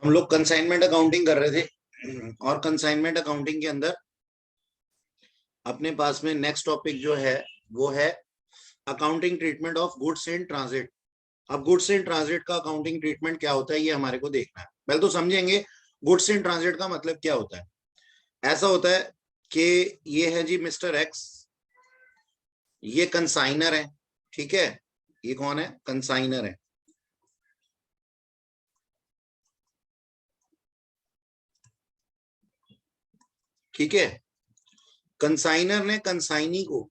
हम लोग consignment accounting कर रहे थे और कंसाइनमेंट अकाउंटिंग के अंदर अपने पास में नेक्स्ट टॉपिक जो है वो है accounting treatment of goods in transit. अब गुड्स इन ट्रांजिट का अकाउंटिंग ट्रीटमेंट क्या होता है ये हमारे को देखना है। पहले तो समझेंगे गुड्स इन ट्रांजिट का मतलब क्या होता है। ऐसा होता है कि ये है जी मिस्टर एक्स, ये कंसाइनर है, ठीक है। ये कौन है? कंसाइनर है। ठीक है, कंसाइनर ने कंसाइनी को,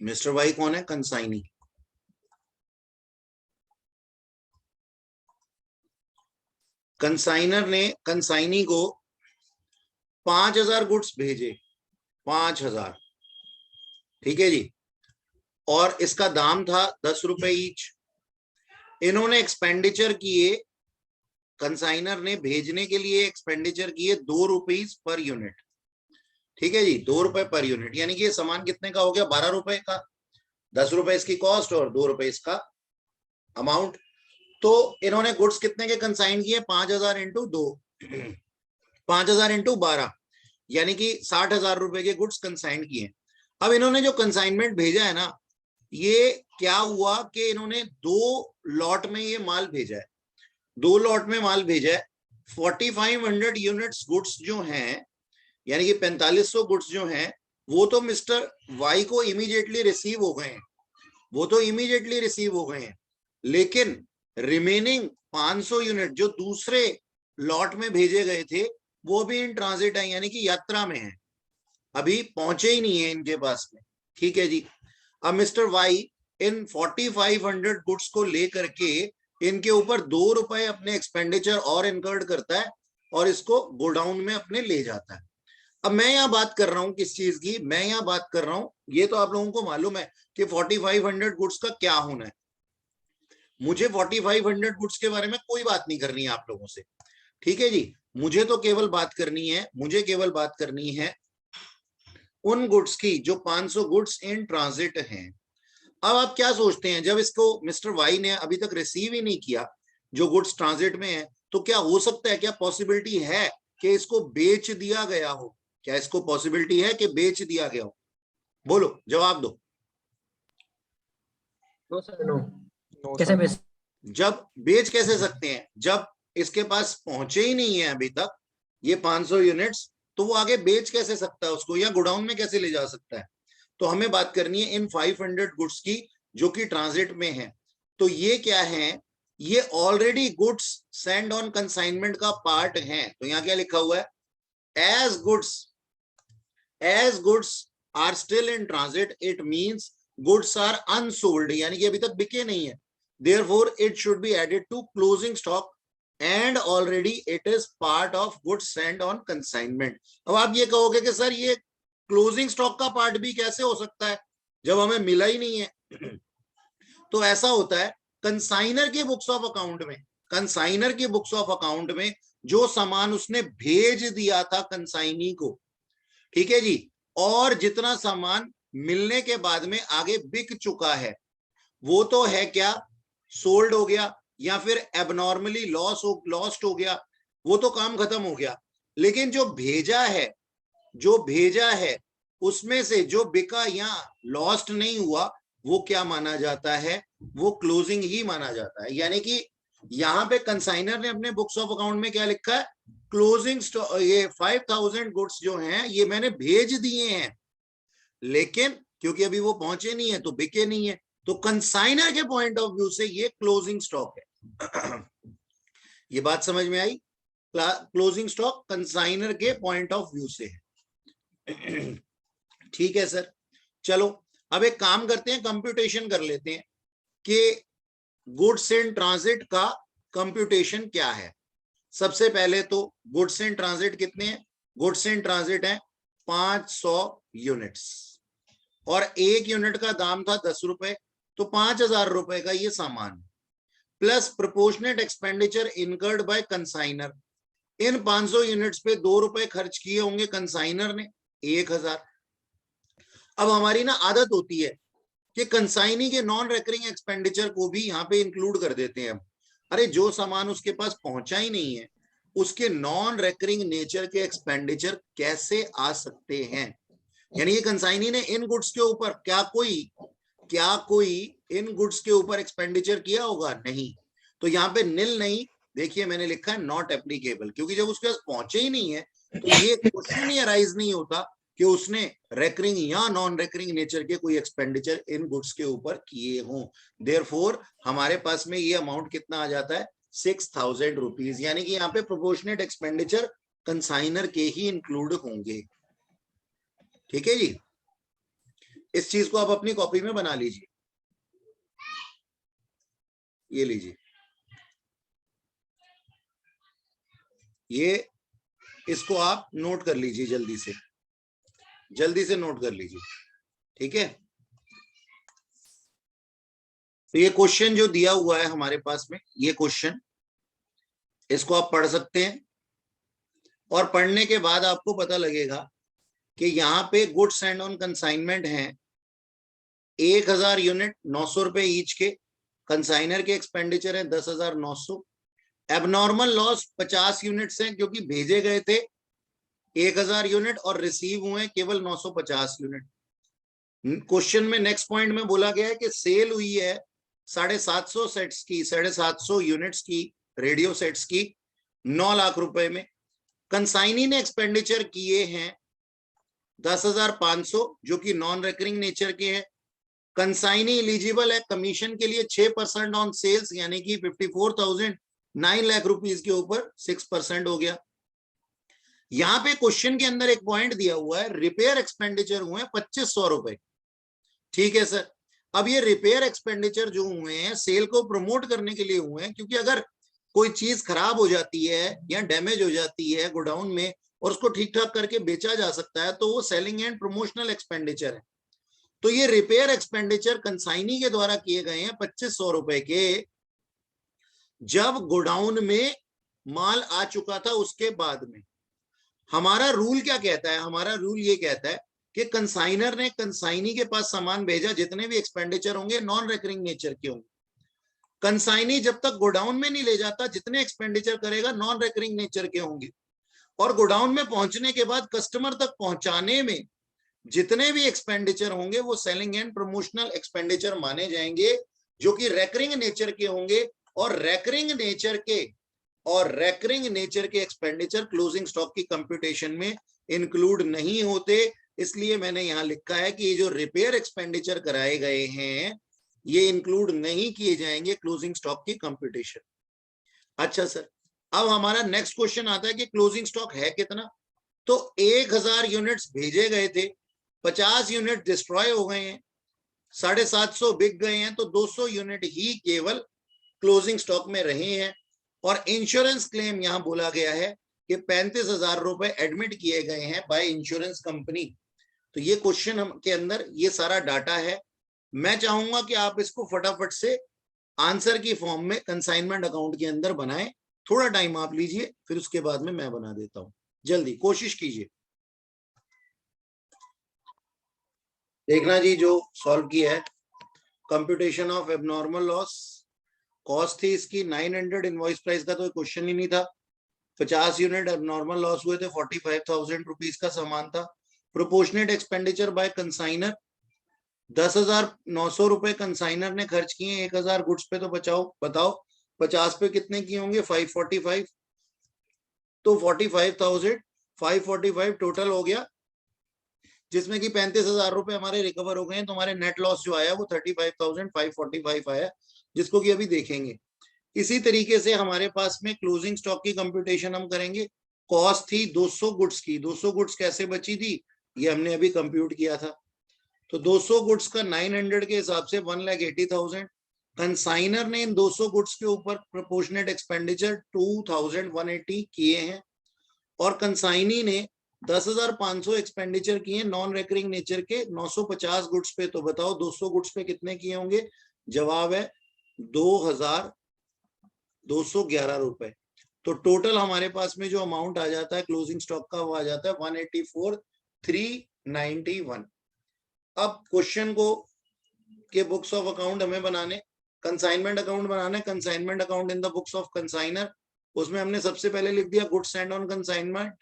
मिस्टर वाई कौन है? कंसाइनी। कंसाइनर ने कंसाइनी को 5,000 गुड्स भेजे, 5,000, ठीक है जी। और इसका दाम था 10 रुपए ईच। इन्होंने एक्सपेंडिचर किए, कंसाइनर ने भेजने के लिए एक्सपेंडिचर किए 2 रुपीज पर यूनिट, ठीक है जी। 2 रुपए पर यूनिट, यानी कि ये सामान कितने का हो गया? 12 रुपए का। 10 रुपए इसकी कॉस्ट और 2 रुपए इसका अमाउंट। तो इन्होंने गुड्स कितने के कंसाइन किए? 5,000 इंटू 2, 5,000 इंटू 12, यानी कि 60,000 रुपए के गुड्स कंसाइन किए। अब इन्होंने जो कंसाइनमेंट भेजा है ना, ये क्या हुआ कि इन्होंने 2 लॉट में ये माल भेजा है, 2 लॉट में माल भेजा है। 4,500 यूनिट्स गुड्स जो हैं, यानी कि 4,500 गुड्स जो हैं, वो तो मिस्टर वाई को इमीडिएटली रिसीव हो गए हैं, वो तो इमीडिएटली रिसीव हो गए हैं। लेकिन रिमेनिंग 500 यूनिट जो दूसरे लॉट में भेजे गए थे, वो भी इन ट्रांजिट है, यानी कि यात्रा में है, अभी पहुंचे ही नहीं है इनके पास में, ठीक है जी। अब मिस्टर वाई इन 4,500 गुड्स को लेकर के इनके ऊपर 2 रुपए अपने एक्सपेंडिचर और इनकर्ड करता है और इसको गोडाउन में अपने ले जाता है। अब मैं यहाँ बात कर रहा हूँ किस चीज की? मैं यहाँ बात कर रहा हूँ, ये तो आप लोगों को मालूम है कि 4,500 गुड्स का क्या होना है। मुझे 4,500 गुड्स के बारे में कोई बात नहीं करनी है आप लोगों से, ठीक है जी। मुझे तो केवल बात करनी है, मुझे केवल बात करनी है उन गुड्स की जो 500 गुड्स इन ट्रांजिट हैं। अब आप क्या सोचते हैं, जब इसको मिस्टर वाई ने अभी तक रिसीव ही नहीं किया जो गुड्स ट्रांजिट में है, तो क्या हो सकता है, क्या पॉसिबिलिटी है कि इसको बेच दिया गया हो? क्या इसको पॉसिबिलिटी है कि बेच दिया गया हो? बोलो, जवाब दो। No sir, no. नो कैसे सर। बेच? जब बेच कैसे सकते हैं जब इसके पास पहुंचे ही नहीं है अभी तक ये 500 यूनिट्स, तो वो आगे बेच कैसे सकता है उसको, या गोडाउन में कैसे ले जा सकता है? तो हमें बात करनी है इन 500 गुड्स की जो कि ट्रांजिट में है। तो ये क्या है? ये already goods send on consignment का पार्ट है। तो यहाँ क्या लिखा हुआ है? As goods are still in transit, it means goods are unsold, यानी कि अभी तक बिके नहीं है। Therefore, it should be added to closing stock and already it is part of goods sent on consignment. अब आप ये कहोगे कि सर ये क्लोजिंग स्टॉक का पार्ट भी कैसे हो सकता है जब हमें मिला ही नहीं है? तो ऐसा होता है कंसाइनर के बुक्स ऑफ अकाउंट में, कंसाइनर के बुक्स ऑफ अकाउंट में जो सामान उसने भेज दिया था कंसाइनी को, ठीक है जी, और जितना सामान मिलने के बाद में आगे बिक चुका है, वो तो है क्या? सोल्ड हो गया, या फिर एबनॉर्मली लॉस्ट हो गया, वो तो काम खत्म हो गया। लेकिन जो भेजा है उसमें से जो बिका या लॉस्ट नहीं हुआ, वो क्या माना जाता है? वो क्लोजिंग ही माना जाता है। यानी कि यहाँ पे कंसाइनर ने अपने बुक्स ऑफ अकाउंट में क्या लिखा है? Closing stock. ये 5,000 गुड्स जो हैं ये मैंने भेज दिए हैं, लेकिन क्योंकि अभी वो पहुंचे नहीं है तो बिके नहीं है। तो कंसाइनर के पॉइंट ऑफ व्यू से ये क्लोजिंग स्टॉक है। ये बात समझ में आई? क्लोजिंग स्टॉक कंसाइनर के पॉइंट ऑफ व्यू से है। ठीक है सर, चलो अब एक काम करते हैं, कंप्यूटेशन कर लेते हैं कि गुड्स इन ट्रांजिट का कंप्यूटेशन क्या है। सबसे पहले तो गुड्स इन ट्रांजिट कितने हैं? गुड्स इन ट्रांजिट है 500 यूनिट्स, और एक यूनिट का दाम था 10 रुपए, तो 5,000 रुपए का ये सामान, plus proportionate expenditure incurred by consignor. इन 500 यूनिट्स पे 2 रुपए खर्च किए होंगे कंसाइनर ने, 1,000। अब हमारी ना आदत होती है कि कंसाइनी के नॉन रेकरिंग एक्सपेंडिचर को भी यहाँ पे इंक्लूड कर देते हैं हम। अरे जो सामान उसके पास पहुंचा ही नहीं है, उसके नॉन रेकरिंग नेचर के एक्सपेंडिचर कैसे आ सकते हैं? यानी ये कंसाइनी ने इन गुड्स के ऊपर क्या कोई इन गुड्स के ऊपर एक्सपेंडिचर किया होगा? नहीं। तो यहाँ पे नील नहीं, देखिए मैंने लिखा है नॉट एप्लीकेबल, क्योंकि जब उसके पास पहुंचे ही नहीं है तो ये क्वेश्चन ही अराइज नहीं होता कि उसने रेकरिंग या नॉन रेकरिंग नेचर के कोई एक्सपेंडिचर इन गुड्स के ऊपर किए हों। देयरफॉर हमारे पास में ये अमाउंट कितना आ जाता है? 6,000 रुपीज। यानी कि यहाँ पे प्रोपोर्शनेट एक्सपेंडिचर कंसाइनर के ही इंक्लूड होंगे। ठीक है जी, इस चीज को आप अपनी कॉपी में बना लीजिए, ये लीजिए, ये इसको आप नोट कर लीजिए, जल्दी से नोट कर लीजिए। ठीक है, तो ये क्वेश्चन जो दिया हुआ है हमारे पास में, ये क्वेश्चन इसको आप पढ़ सकते हैं, और पढ़ने के बाद आपको पता लगेगा कि यहाँ पे गुड्स एंड ऑन कंसाइनमेंट हैं 1000 यूनिट 900 रुपए ईच के, कंसाइनर के एक्सपेंडिचर है 10,900, एबनॉर्मल लॉस 50 यूनिट्स हैं क्योंकि भेजे गए थे 1000 यूनिट और रिसीव हुए केवल 950 यूनिट। क्वेश्चन में नेक्स्ट पॉइंट में बोला गया है कि सेल हुई है 750 सेट्स की, 750 यूनिट्स की, रेडियो सेट्स की 9 लाख रुपए में। कंसाइनी ने एक्सपेंडिचर किए हैं 10,500 जो कि नॉन रेकरिंग नेचर के हैं। कंसाइनी एलिजिबल है कमीशन के लिए 6% ऑन सेल्स, यानी कि 54,000, 9 लाख रुपीज के ऊपर 6% हो गया। यहां पे क्वेश्चन के अंदर एक पॉइंट दिया हुआ है, रिपेयर एक्सपेंडिचर हुए 2,500 रुपए। ठीक है सर, अब ये रिपेयर एक्सपेंडिचर जो हुए हैं सेल को प्रमोट करने के लिए हुए हैं, क्योंकि अगर कोई चीज खराब हो जाती है या डैमेज हो जाती है गोडाउन में और उसको ठीक ठाक करके बेचा जा सकता है तो वो सेलिंग एंड प्रमोशनल एक्सपेंडिचर है। तो ये रिपेयर एक्सपेंडिचर कंसाइनी के द्वारा किए गए हैं 2,500 रुपए के, जब गोडाउन में माल आ चुका था उसके बाद में। हमारा रूल क्या कहता है? हमारा रूल ये कहता है कि कंसाइनर ने कंसाइनी के पास सामान भेजा, जितने भी एक्सपेंडिचर होंगे नॉन रेकरिंग नेचर के होंगे। कंसाइनी जब तक गोडाउन में नहीं ले जाता जितने एक्सपेंडिचर करेगा नॉन रेकरिंग नेचर के होंगे, और गोडाउन में पहुंचने के बाद कस्टमर तक पहुंचाने में जितने भी एक्सपेंडिचर होंगे वो सेलिंग एंड प्रमोशनल एक्सपेंडिचर माने जाएंगे, जो कि रेकरिंग नेचर के होंगे। और रेकरिंग नेचर के एक्सपेंडिचर क्लोजिंग स्टॉक की कंप्यूटेशन में इंक्लूड नहीं होते। इसलिए मैंने यहां लिखा है कि ये जो रिपेयर एक्सपेंडिचर कराए गए हैं ये इंक्लूड नहीं किए जाएंगे क्लोजिंग स्टॉक की कंप्यूटेशन। अच्छा सर, अब हमारा नेक्स्ट क्वेश्चन आता है कि क्लोजिंग स्टॉक है कितना? तो 1000 यूनिट्स भेजे गए थे, 50 यूनिट डिस्ट्रॉय हो गए हैं, 750 बिक गए हैं, तो 200 यूनिट ही केवल क्लोजिंग स्टॉक में रहे हैं। और इंश्योरेंस क्लेम यहां बोला गया है कि 35,000 रुपए एडमिट किए गए हैं बाय इंश्योरेंस कंपनी। तो ये क्वेश्चन के अंदर ये सारा डाटा है। मैं चाहूंगा कि आप इसको फटाफट से आंसर की फॉर्म में कंसाइनमेंट अकाउंट के अंदर बनाएं। थोड़ा टाइम आप लीजिए, फिर उसके बाद में मैं बना देता हूं। जल्दी कोशिश कीजिए देखना जी जो सॉल्व किया है। Computation of abnormal loss, cost थी इसकी 900, इनवॉइस प्राइस का तो क्वेश्चन ही नहीं था। 50 यूनिट एबनॉर्मल लॉस हुए थे, 45,000 रुपीज का सामान था। प्रोपोर्शनेट एक्सपेंडिचर बाय कंसाइनर 10,900 रुपए कंसाइनर ने खर्च किए 1,000 गुड्स पे, तो बताओ 50 पे कितने किए होंगे? 545, तो 45,000 545 टोटल हो गया, जिसमें कि 35,000 रुपए हमारे रिकवर हो गए हैं। तो हमारे नेट लॉस जो आया वो 35,545 आया, जिसको कि अभी देखेंगे। इसी तरीके से हमारे पास में क्लोजिंग स्टॉक की कंप्यूटेशन हम करेंगे। कॉस्ट थी 200 गुड्स की, 200 गुड्स कैसे बची थी ये हमने अभी कंप्यूट किया था। तो 200 गुड्स का 900 के हिसाब से 1,80,000। कंसाइनर ने इन 200 गुड्स के ऊपर प्रोपोर्शनेट एक्सपेंडिचर 2,180 किए हैं, और कंसाइनी ने 10,500 एक्सपेंडिचर किए नॉन रेकरिंग नेचर के 950 गुड्स पे। तो बताओ 200 गुड्स पे कितने किए होंगे? जवाब है 2,211 रुपए। तो टोटल हमारे पास में जो अमाउंट आ जाता है क्लोजिंग स्टॉक का वो आ जाता है 184,391। अब क्वेश्चन को के बुक्स ऑफ अकाउंट हमें बनाने, कंसाइनमेंट अकाउंट बनाना है, consignment account in the books of consignor, उसमें हमने सबसे पहले लिख दिया goods send on consignment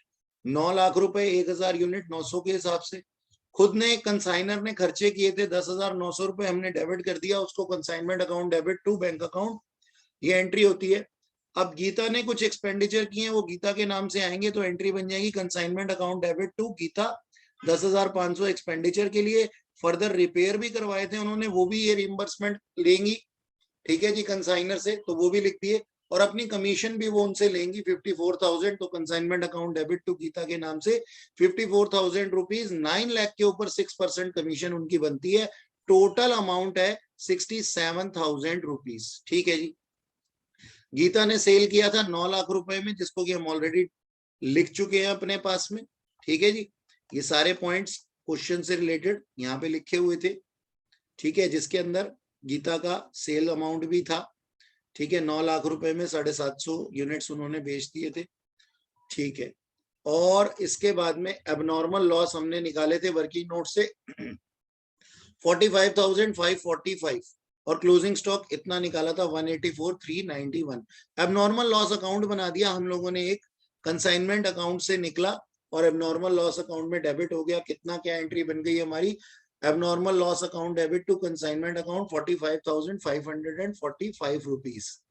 9 lakh रुपए 1000 यूनिट 900 के हिसाब से। खुद ने कंसाइनर ने खर्चे किए थे 10,900 रुपए, हमने डेबिट कर दिया उसको, consignment account debit to bank account, ये एंट्री होती है। अब गीता ने कुछ एक्सपेंडिचर किए हैं, वो गीता के नाम से आएंगे तो एंट्री बन जाएगी consignment account debit to Geeta 10,500 expenditure के लिए। फर्दर रिपेयर भी करवाए थे उन्होंने, वो भी ये रिइंबर्समेंट लेंगी, ठीक है जी, कंसाइनर से, तो वो भी लिख दिए। और अपनी कमीशन भी वो उनसे लेंगी 54,000, तो consignment account debit to Geeta के नाम से 54,000 रुपीज, 9 लाख के ऊपर 6% कमीशन उनकी बनती है। टोटल अमाउंट है 67,000 रुपीज, ठीक है जी। गीता ने सेल किया था 9 लाख रुपए में, जिसको कि हम ऑलरेडी लिख चुके हैं अपने पास में, ठीक है जी। ये सारे पॉइंट्स क्वेश्चन से रिलेटेड यहाँ पे लिखे हुए थे, ठीक है, जिसके अंदर गीता का सेल अमाउंट भी था, ठीक है, 9 लाख रुपए में 750 यूनिट्स उन्होंने बेच दिए थे, ठीक है। और इसके बाद में एबनॉर्मल लॉस हमने निकाले थे वर्किंग नोट से 45,545, और क्लोजिंग स्टॉक इतना निकाला था 184,391। एबनॉर्मल लॉस अकाउंट बना दिया हम लोगों ने एक, कंसाइनमेंट अकाउंट से निकला और एबनॉर्मल लॉस अकाउंट में डेबिट हो गया। कितना, क्या एंट्री बन गई हमारी, abnormal loss account debit to consignment account 45,545 rupees.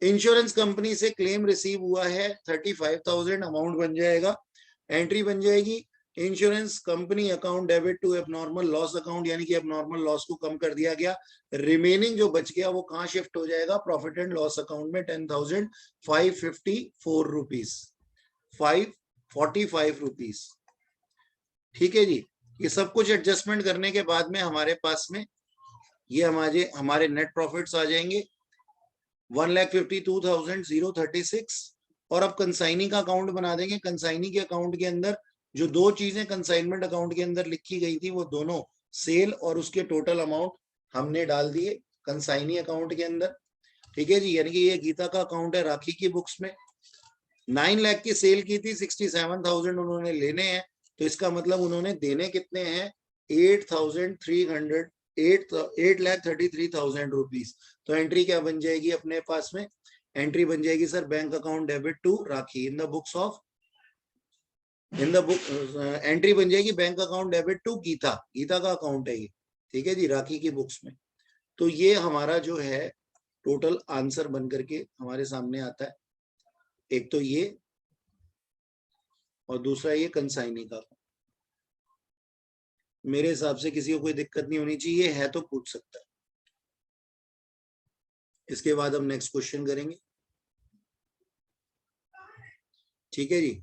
Insurance company से क्लेम रिसीव हुआ है 35,000, अमाउंट बन जाएगा, एंट्री बन जाएगी insurance company account debit to abnormal loss account, यानी कि एबनॉर्मल लॉस को कम कर दिया गया। रिमेनिंग जो बच गया वो कहां शिफ्ट हो जाएगा, प्रॉफिट एंड लॉस अकाउंट में 10,554 रुपीज, 545 रुपीज, ठीक है जी। ये सब कुछ एडजस्टमेंट करने के बाद में हमारे पास में ये हमारे नेट प्रॉफिट्स आ जाएंगे 1,52,036। और अब कंसाइनी का अकाउंट बना देंगे। कंसाइनी के अकाउंट के अंदर जो दो चीजें कंसाइनमेंट अकाउंट के अंदर लिखी गई थी, वो दोनों सेल और उसके टोटल अमाउंट हमने डाल दिए कंसाइनी अकाउंट के अंदर, ठीक है जी। यानी कि ये गीता का अकाउंट है राखी की बुक्स में, 9 लाख की सेल की थी, 67,000 उन्होंने लेने हैं, तो इसका मतलब उन्होंने देने कितने हैं, 8,33,000 रुपीज। तो एंट्री क्या बन जाएगी अपने पास में, एंट्री बन जाएगी sir bank account debit to Rakhi in the books of, in the book, entry बन जाएगी bank account debit to Geeta, Geeta का अकाउंट है ये, ठीक है जी, राखी की बुक्स में। तो ये हमारा जो है टोटल आंसर बन करके हमारे सामने आता है, एक तो ये और दूसरा ये कंसाइनी का। मेरे हिसाब से किसी को कोई दिक्कत नहीं होनी चाहिए, है तो पूछ सकता है। इसके बाद हम नेक्स्ट क्वेश्चन करेंगे, ठीक है जी।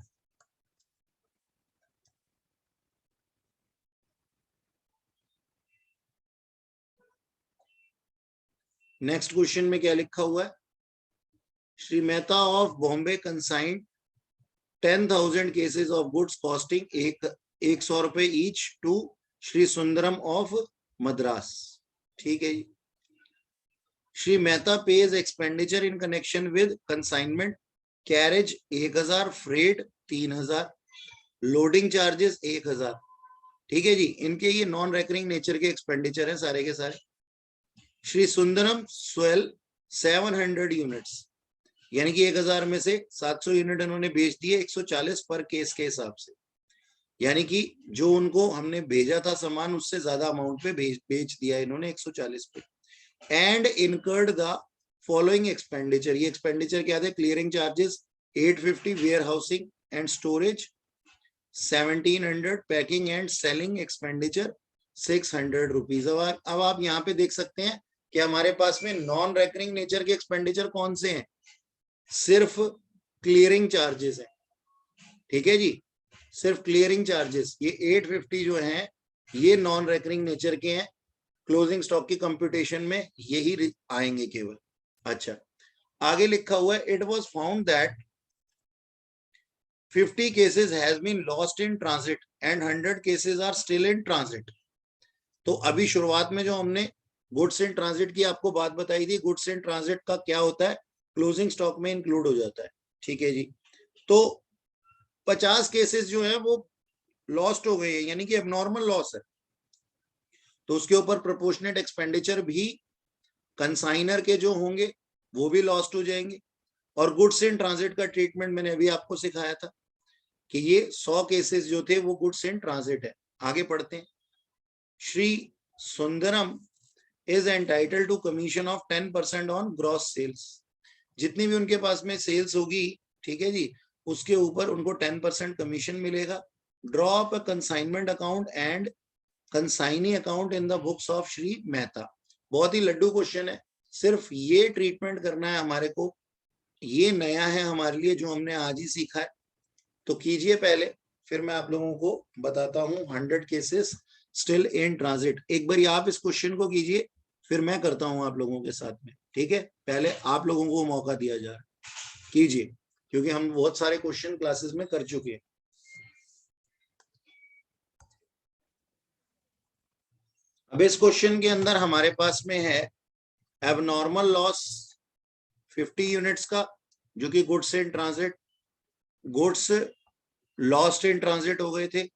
नेक्स्ट क्वेश्चन में क्या लिखा हुआ है, Shri Mehta of Bombay consigned 10,000 cases of goods costing 100 रुपए each to Shri Sundaram of Madras, ठीक है जी। Shri Mehta pays expenditure in connection with consignment, carriage 1000, freight 3000, loading charges 1000, ठीक है जी। इनके ये नॉन रेकरिंग नेचर के एक्सपेंडिचर हैं सारे के सारे। श्री सुंदरम स्वेल 700 यूनिट्स, यानी कि 1000 में से 700 यूनिट इन्होंने बेच दिए 140 पर केस के हिसाब से, यानी कि जो उनको हमने भेजा था सामान उससे ज्यादा अमाउंट पे बेच दिया इन्होंने 140 पे। And incurred the following expenditure, ये एक्सपेंडिचर क्या थे, clearing charges 850, warehousing and storage 1700, packing and selling expenditure 600 rupees. अब आप यहाँ पे देख सकते हैं कि हमारे पास में नॉन रेकरिंग नेचर के एक्सपेंडिचर कौन से हैं, सिर्फ क्लियरिंग चार्जेस है, ठीक है जी, सिर्फ क्लियरिंग चार्जेस। ये 850 जो हैं ये नॉन रेकरिंग नेचर के हैं, क्लोजिंग स्टॉक की कंप्यूटेशन में यही आएंगे केवल। अच्छा, आगे लिखा हुआ है, it was found that 50 cases has been lost in transit and 100 cases are still in transit. तो अभी शुरुआत में जो हमने गुड्स इन ट्रांजिट की आपको बात बताई थी, गुड्स इन ट्रांजिट का क्या होता है, क्लोजिंग स्टॉक में इंक्लूड हो जाता है, ठीक है जी। तो 50 केसेस जो है वो लॉस्ट हो गए हैं, यानी कि एबनॉर्मल लॉस है, तो उसके ऊपर प्रोपोर्शनेट एक्सपेंडिचर भी कंसाइनर के जो होंगे वो भी लॉस्ट हो जाएंगे, और गुड्स इन ट्रांजिट का ट्रीटमेंट मैंने अभी आपको सिखाया था कि ये 100 केसेस जो थे वो गुड्स इन ट्रांजिट है। आगे पढ़ते हैं। Shri Sundaram is entitled to commission of 10% on gross sales. जितनी भी उनके पास में सेल्स होगी, ठीक है जी, उसके ऊपर उनको 10% कमीशन मिलेगा। Draw up a consignment account and consignee account in the books of Shri Mehta. बहुत ही लड्डू क्वेश्चन है, सिर्फ ये ट्रीटमेंट करना है हमारे को, ये नया है हमारे लिए जो हमने आज ही सीखा है। तो कीजिए पहले, फिर मैं आप लोगों को बताता हूं 100 केसेस स्टिल इन ट्रांजिट। एक बार आप इस क्वेश्चन को कीजिए, फिर मैं करता हूं आप लोगों के साथ में, ठीक है। पहले आप लोगों को मौका दिया जा रहा है, कीजिए, क्योंकि हम बहुत सारे क्वेश्चन क्लासेस में कर चुके हैं। अब इस क्वेश्चन के अंदर हमारे पास में है एबनॉर्मल लॉस 50 यूनिट्स का, जो कि goods in transit, goods lost in transit हो गए थे,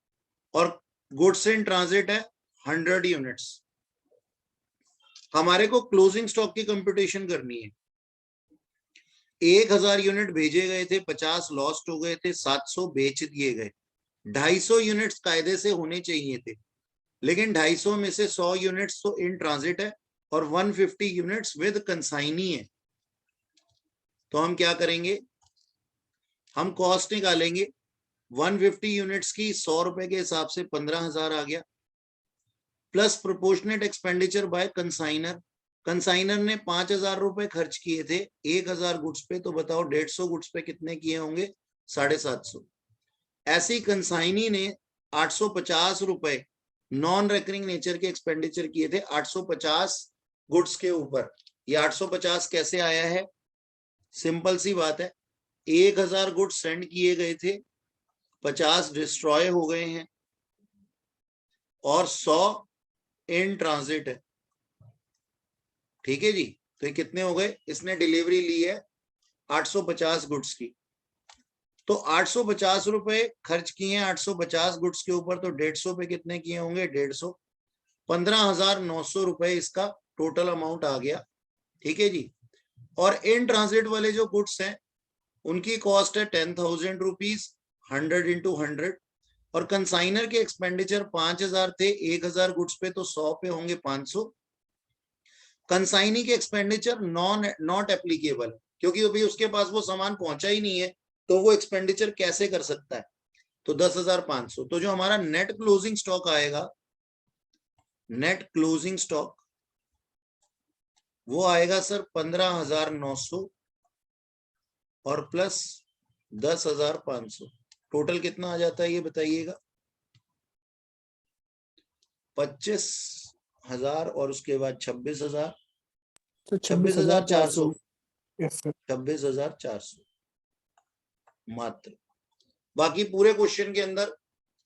और गुड्स इन ट्रांजिट है 100 यूनिट्स। हमारे को क्लोजिंग स्टॉक की कंप्यूटेशन करनी है। 1000 यूनिट भेजे गए थे, 50 लॉस्ट हो गए थे, 700 बेच दिए गए। 250 यूनिट्स कायदे से होने चाहिए थे, लेकिन 250 में से 100 यूनिट्स तो इन ट्रांजिट है और 150 यूनिट्स विद कंसाइनी है। तो हम क्या करेंगे, हम कॉस्ट निकालेंगे। 150 यूनिट्स की 100 रुपए के हिसाब से 15,000 आ गया, plus proportionate expenditure by consignor. Consignor ने 5,000 रुपए खर्च किए थे 1000 गुड्स पे, तो बताओ 150 गुड्स पे कितने किए होंगे, 750। ऐसी कंसाइनी ने 850 रुपए नॉन रेकरिंग नेचर के एक्सपेंडिचर किए थे 850 गुड्स के ऊपर। ये 850 कैसे आया है, सिंपल सी बात है, 1000 गुड्स सेंड किए गए थे, 50 डिस्ट्रॉय हो गए हैं और 100 इन ट्रांजिट है, ठीक है जी। तो ये कितने हो गए, इसने डिलीवरी ली है 850 गुड्स की, तो 850 रुपए खर्च किए हैं 850 गुड्स के ऊपर, तो 150 पे कितने किए होंगे, 150, 15,900 रुपए इसका टोटल अमाउंट आ गया, ठीक है जी। और इन ट्रांजिट वाले जो गुड्स हैं उनकी कॉस्ट है 10,000 रुपीज, 100 इंटू 100, और कंसाइनर के एक्सपेंडिचर 5,000 थे 1000 गुड्स पे, तो 100 पे होंगे 500। कंसाइनी के एक्सपेंडिचर नॉट एप्लीकेबल, क्योंकि अभी उसके पास वो सामान पहुंचा ही नहीं है, तो वो एक्सपेंडिचर कैसे कर सकता है, तो 10,500। तो जो हमारा नेट क्लोजिंग स्टॉक आएगा, नेट क्लोजिंग स्टॉक वो आएगा सर 15,900 और प्लस 10,500, टोटल कितना आ जाता है ये बताइएगा, 25,000 और उसके बाद 26,000, तो 26,400, 26,400 26,400 मात्र। बाकी पूरे क्वेश्चन के अंदर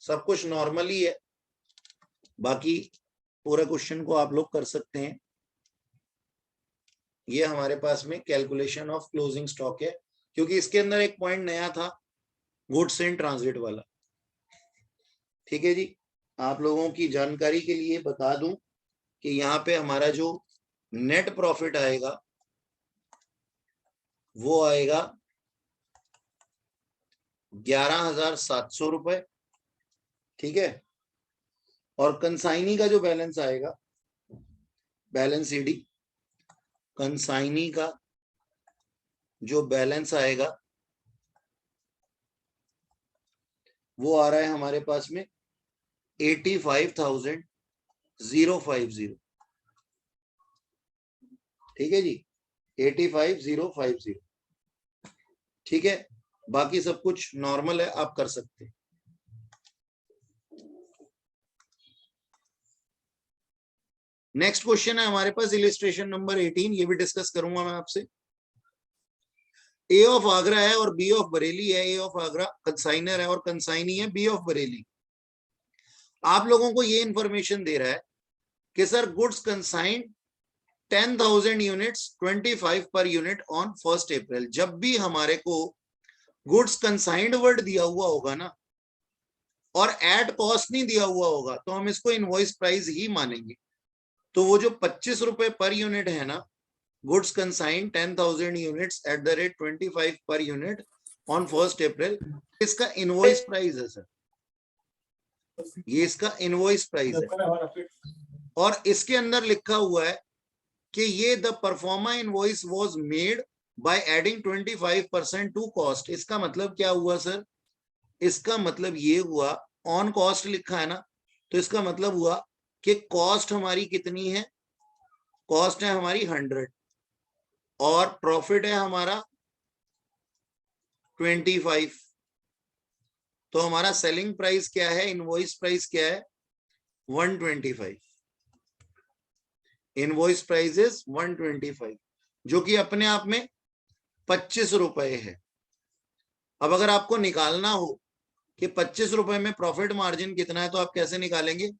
सब कुछ नॉर्मल ही है, बाकी पूरे क्वेश्चन को आप लोग कर सकते हैं। ये हमारे पास में कैलकुलेशन ऑफ क्लोजिंग स्टॉक है, क्योंकि इसके अंदर एक पॉइंट नया था, गुड्स इन ट्रांजिट वाला, ठीक है जी। आप लोगों की जानकारी के लिए बता दूं कि यहाँ पे हमारा जो नेट प्रॉफिट आएगा वो आएगा 11,700 रुपए, ठीक है। और कंसाइनी का जो बैलेंस आएगा, बैलेंस ईडी, कंसाइनी का जो बैलेंस आएगा वो आ रहा है हमारे पास में 85,050, ठीक है जी, 85,050, ठीक है। बाकी सब कुछ नॉर्मल है, आप कर सकते हैं। नेक्स्ट क्वेश्चन है हमारे पास इलिस्ट्रेशन नंबर 18, ये भी डिस्कस करूंगा मैं आपसे। ए ऑफ आगरा है और बी ऑफ बरेली है। ए ऑफ आगरा कंसाइनर है और कंसाइनी है बी ऑफ बरेली। आप लोगों को ये इंफॉर्मेशन दे रहा है कि sir goods कंसाइंड 10,000 units 25 per unit on 1 अप्रैल। जब भी हमारे को गुड्स कंसाइंड वर्ड दिया हुआ होगा ना और एट कॉस्ट नहीं दिया हुआ होगा, तो हम इसको इनवॉइस प्राइस ही मानेंगे। तो वो जो 25 रुपए पर यूनिट है ना, goods consign 10,000 units at the rate 25 per unit on 1 अप्रैल। इसका इनवॉइस प्राइस है सर, ये इसका इनवॉइस प्राइस है। और इसके अंदर लिखा हुआ है कि ये the proforma invoice was made by adding 25% to cost. इसका मतलब क्या हुआ सर? इसका मतलब ये हुआ, ऑन कॉस्ट लिखा है ना, तो इसका मतलब हुआ कि कॉस्ट हमारी कितनी है? कॉस्ट है हमारी 100 और प्रॉफिट है हमारा 25। तो हमारा सेलिंग प्राइस क्या है? इनवॉइस प्राइस क्या है? 125। इनवॉइस प्राइस इज 125, जो कि अपने आप में 25 रुपए है। अब अगर आपको निकालना हो कि 25 रुपए में प्रॉफिट मार्जिन कितना है, तो आप कैसे निकालेंगे?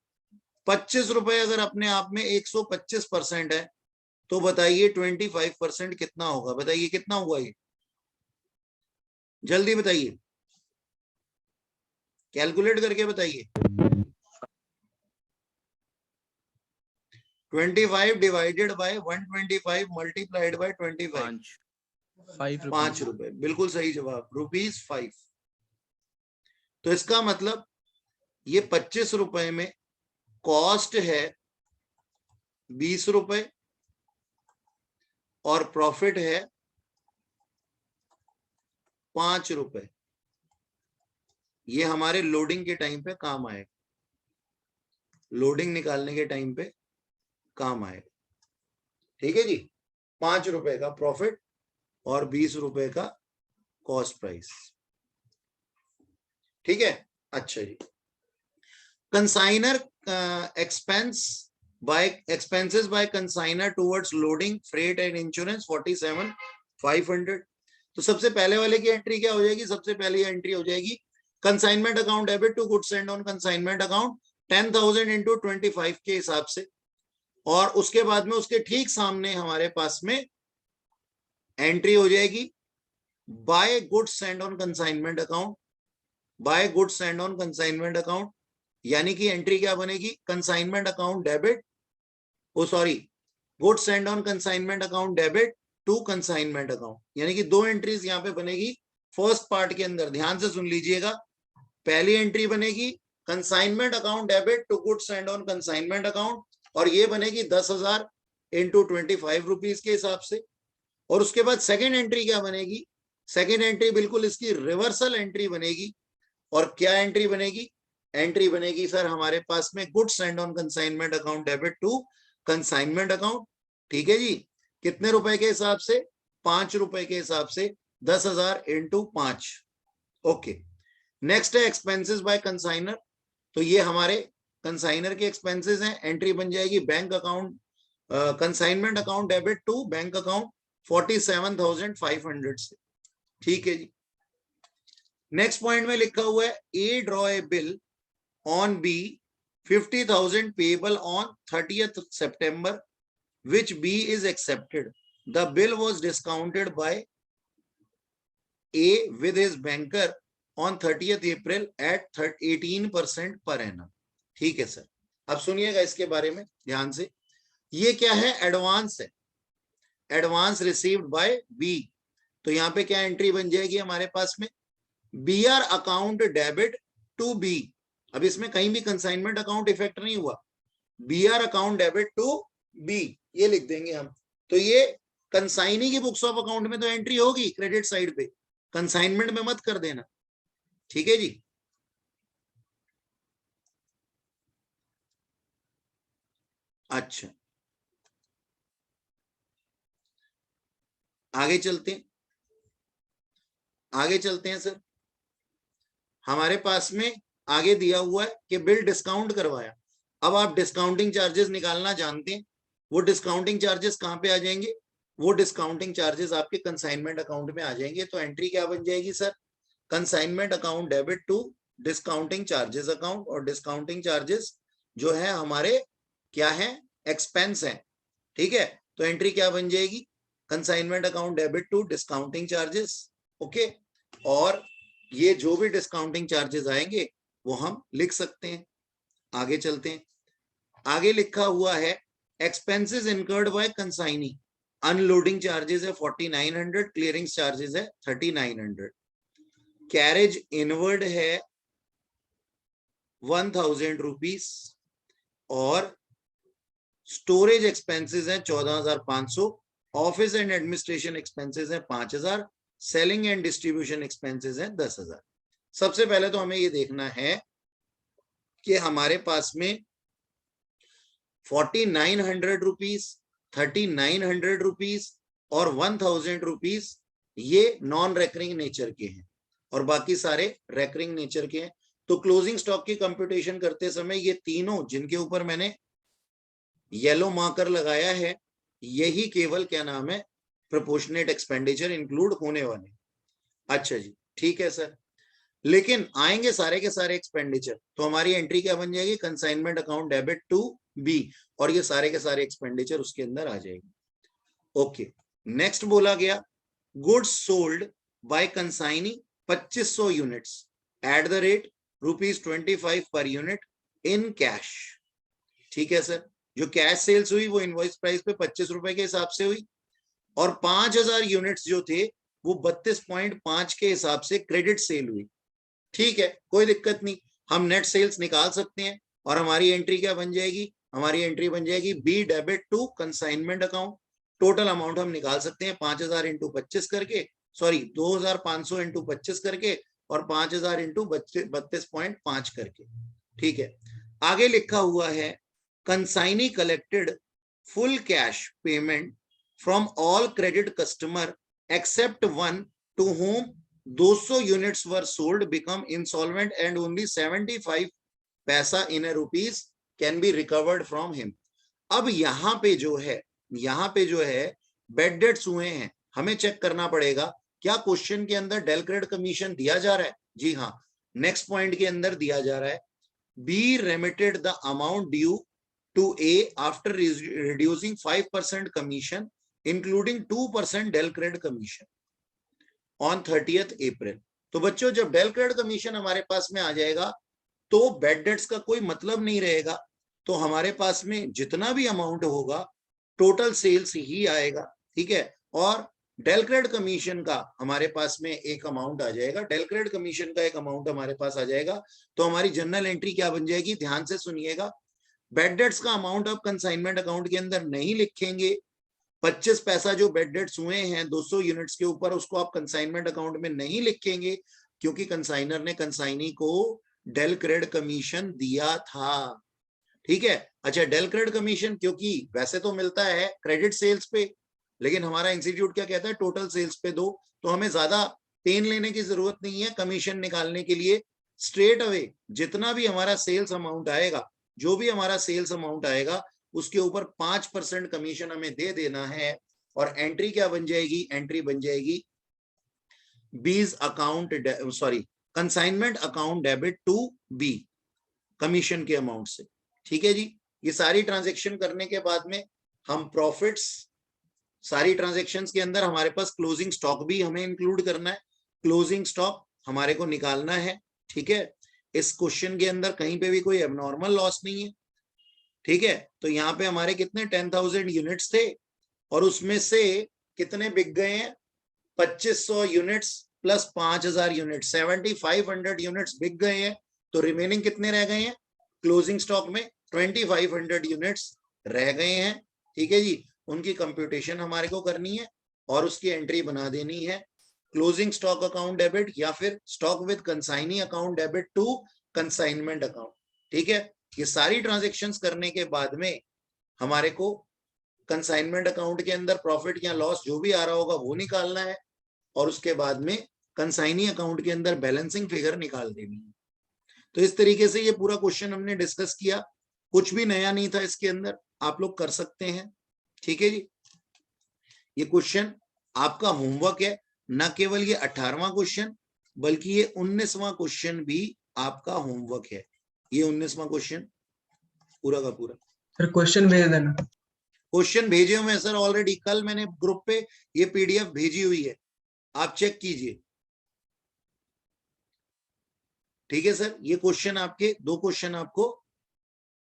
25 रुपए अगर अपने आप में 125% है, तो बताइए 25% कितना होगा? बताइए कितना हुआ ये, जल्दी बताइए, कैलकुलेट करके बताइए। 25 डिवाइडेड बाय 125 मल्टीप्लाइड बाय 25, 5 रुपए। बिल्कुल सही जवाब, ₹5। तो इसका मतलब ये 25 रुपए में कॉस्ट है 20 रुपए और प्रॉफिट है 5 रुपए। ये हमारे लोडिंग के टाइम पे काम आएगा, लोडिंग निकालने के टाइम पे काम आएगा। ठीक है जी, 5 रुपए का प्रॉफिट और 20 रुपए का कॉस्ट प्राइस। ठीक है, अच्छा जी। Consigner expenses by consigner towards loading, freight and insurance 47,500। तो सबसे पहले वाले की एंट्री क्या हो जाएगी? सबसे पहले एंट्री हो जाएगी consignment account debit to goods send on consignment account 10,000 into 25 के हिसाब से। और उसके बाद में उसके ठीक सामने हमारे पास में एंट्री हो जाएगी by goods send on consignment account, by goods send on consignment account. यानी कि एंट्री क्या बनेगी? Consignment account debit, oh sorry, goods send on consignment account debit to consignment account. यानी कि दो एंट्रीज यहां पे बनेगी फर्स्ट पार्ट के अंदर। ध्यान से सुन लीजिएगा, पहली एंट्री बनेगी consignment account debit to goods send on consignment account, और ये बनेगी 10,000 इंटू 25 रुपीज के हिसाब से। और उसके बाद सेकेंड एंट्री क्या बनेगी? सेकेंड एंट्री बिल्कुल इसकी रिवर्सल एंट्री बनेगी। और क्या एंट्री बनेगी? एंट्री बनेगी सर हमारे पास में goods send on consignment account debit to consignment account. ठीक है जी, कितने रुपए के हिसाब से? 5 रुपए के हिसाब से, 10,000 इंटू 5। ओके, नेक्स्ट है एक्सपेंसेस बाय कंसाइनर। तो ये हमारे कंसाइनर के एक्सपेंसेस हैं। एंट्री बन जाएगी bank account consignment account debit to bank account 47,500 से। ठीक है जी। नेक्स्ट पॉइंट में लिखा हुआ है a draw a bill on B 50,000 payable on 30th September which B is accepted. The bill was discounted by A with his banker on 30th April at 18% per annum. ठीक है sir, अब सुनिएगा इसके बारे में ध्यान से। ये क्या है? एडवांस है, एडवांस रिसीव्ड बाय बी। तो यहाँ पे क्या एंट्री बन जाएगी हमारे पास में? B R account debit to B. अब इसमें कहीं भी कंसाइनमेंट अकाउंट इफेक्ट नहीं हुआ, B R account debit to B, ये लिख देंगे हम। तो ये कंसाइनी की बुक्स ऑफ अकाउंट में तो एंट्री होगी क्रेडिट साइड पे, कंसाइनमेंट में मत कर देना। ठीक है जी, अच्छा आगे चलते हैं, आगे चलते हैं सर। हमारे पास में आगे दिया हुआ है कि बिल डिस्काउंट करवाया। अब आप डिस्काउंटिंग चार्जेस निकालना जानते हैं। वो डिस्काउंटिंग चार्जेस कहां पे आ जाएंगे? वो डिस्काउंटिंग चार्जेस आपके कंसाइनमेंट अकाउंट में आ जाएंगे। तो एंट्री क्या बन जाएगी sir? Consignment account debit to discounting charges account. और डिस्काउंटिंग चार्जेस जो है हमारे क्या है? एक्सपेंस है। ठीक है, तो एंट्री क्या बन जाएगी? Consignment account debit to discounting charges. Okay, और ये जो भी डिस्काउंटिंग चार्जेस आएंगे वो हम लिख सकते हैं। आगे चलते हैं, आगे लिखा हुआ है expenses incurred by consignee. Unloading charges है 4900, क्लियरिंग चार्जेस है 3900, कैरेज इनवर्ड है 1000 रुपीज और स्टोरेज एक्सपेंसेस है 14500, ऑफिस एंड एडमिनिस्ट्रेशन एक्सपेंसेस है 5000, सेलिंग एंड डिस्ट्रीब्यूशन एक्सपेंसेस है 10,000। सबसे पहले तो हमें ये देखना है कि हमारे पास में 4900 रुपीज, 3900 रुपीज और 1000 रुपीज ये नॉन रेकरिंग नेचर के हैं और बाकी सारे रेकरिंग नेचर के हैं। तो क्लोजिंग स्टॉक की कंप्यूटेशन करते समय ये तीनों जिनके ऊपर मैंने येलो मार्कर लगाया है यही केवल क्या नाम है प्रोपोर्शनेट एक्सपेंडिचर इंक्लूड होने वाले। अच्छा जी, ठीक है सर, लेकिन आएंगे सारे के सारे एक्सपेंडिचर तो हमारी एंट्री क्या बन जाएगी, consignment account debit to B, और ये सारे के सारे एक्सपेंडिचर उसके अंदर आ जाएगी। ओके, नेक्स्ट बोला गया goods sold by consignee 2500 units at the rate ₹25 per unit in cash. ठीक है सर, जो कैश सेल्स हुई वो इनवॉइस प्राइस पे 25 रुपए के हिसाब से हुई और 5000 यूनिट्स जो थे वो 32.5 के हिसाब से क्रेडिट सेल हुई। ठीक है, कोई दिक्कत नहीं, हम नेट सेल्स निकाल सकते हैं और हमारी एंट्री क्या बन जाएगी, हमारी एंट्री बन जाएगी B debit to consignment account. Total amount हम निकाल सकते हैं 5000 इंटू 25 करके, सॉरी 2500 इंटू 25 करके और 5000 इंटू 32.5 करके। ठीक है, आगे लिखा हुआ है consignee collected full cash payment from all credit customer except one two whom 200 units were sold become insolvent and only 75 पैसा in a rupees can be recovered from him। अब यहाँ पे जो है बेड डेट्स हुए हैं, हमें चेक करना पड़ेगा क्या क्वेश्चन के अंदर डेल क्रेडिट कमीशन दिया जा रहा है। जी हाँ, नेक्स्ट पॉइंट के अंदर दिया जा रहा है B remitted the amount due to A after reducing 5% commission including 2% del credit commission on 30th April. तो बच्चों जब डेल क्रेडिट कमीशन हमारे पास में आ जाएगा तो बेड डेट्स का कोई मतलब नहीं रहेगा, तो हमारे पास में जितना भी अमाउंट होगा टोटल सेल्स ही आएगा। ठीक है, और डेल क्रेडिट कमीशन का हमारे पास में एक अमाउंट आ जाएगा, डेल क्रेडिट कमीशन का एक अमाउंट हमारे पास आ जाएगा, तो हमारी जनरल एंट्री क्या बन जाएगी, ध्यान से सुनिएगा। बेड डेट्स का अमाउंट आप कंसाइनमेंट अकाउंट के अंदर नहीं लिखेंगे, 25 पैसा जो बेड डेट्स हुए हैं 200 यूनिट्स के ऊपर उसको आप कंसाइनमेंट अकाउंट में नहीं लिखेंगे क्योंकि कंसाइनर ने कंसाइनी को डेल क्रेडिट कमीशन दिया था। ठीक है, अच्छा डेल क्रेडिट कमीशन क्योंकि वैसे तो मिलता है क्रेडिट सेल्स पे, लेकिन हमारा इंस्टीट्यूट क्या कहता है टोटल सेल्स पे दो, तो हमें ज्यादा पेन लेने की जरूरत नहीं है कमीशन निकालने के लिए। स्ट्रेट अवे जितना भी हमारा सेल्स अमाउंट आएगा, जो भी हमारा सेल्स अमाउंट आएगा उसके ऊपर 5% कमीशन हमें दे देना है और एंट्री क्या बन जाएगी, एंट्री बन जाएगी B's account sorry consignment account debit to B commission के अमाउंट से। ठीक है जी, ये सारी ट्रांजेक्शन करने के बाद में हम प्रॉफिट्स, सारी ट्रांजेक्शन्स के अंदर हमारे पास क्लोजिंग स्टॉक भी हमें इंक्लूड करना है, क्लोजिंग स्टॉक हमारे को निकालना है। ठीक है, इस क्वेश्चन के अंदर कहीं पे भी कोई एबनॉर्मल लॉस नहीं है। ठीक है, तो यहाँ पे हमारे कितने 10,000 यूनिट्स थे और उसमें से कितने बिक गए हैं 2500 यूनिट्स प्लस 5000 यूनिट 7500 यूनिट्स बिक गए हैं, तो रिमेनिंग कितने रह गए हैं क्लोजिंग स्टॉक में 2500 यूनिट्स रह गए हैं। ठीक है जी, उनकी कंप्यूटेशन हमारे को करनी है और उसकी एंट्री बना देनी है क्लोजिंग स्टॉक अकाउंट डेबिट या फिर stock with consignee account debit to consignment account. ठीक है, ये सारी ट्रांजेक्शन्स करने के बाद में हमारे को कंसाइनमेंट अकाउंट के अंदर प्रॉफिट या लॉस जो भी आ रहा होगा वो निकालना है और उसके बाद में कंसाइनी अकाउंट के अंदर बैलेंसिंग फिगर निकाल देनी है। तो इस तरीके से ये पूरा क्वेश्चन हमने डिस्कस किया, कुछ भी नया नहीं था इसके अंदर, आप लोग कर सकते हैं। ठीक है जी, ये क्वेश्चन आपका होमवर्क है, न केवल ये 18वां क्वेश्चन बल्कि ये 19वां क्वेश्चन भी आपका होमवर्क है। ये 19वां क्वेश्चन पूरा का पूरा। सर क्वेश्चन भेज देना। क्वेश्चन भेजे हुए सर ऑलरेडी, कल मैंने ग्रुप पे ये पीडीएफ भेजी हुई है, आप चेक कीजिए। ठीक है सर, ये क्वेश्चन आपके 2 क्वेश्चन आपको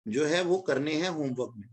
जो है वो करने हैं होमवर्क में।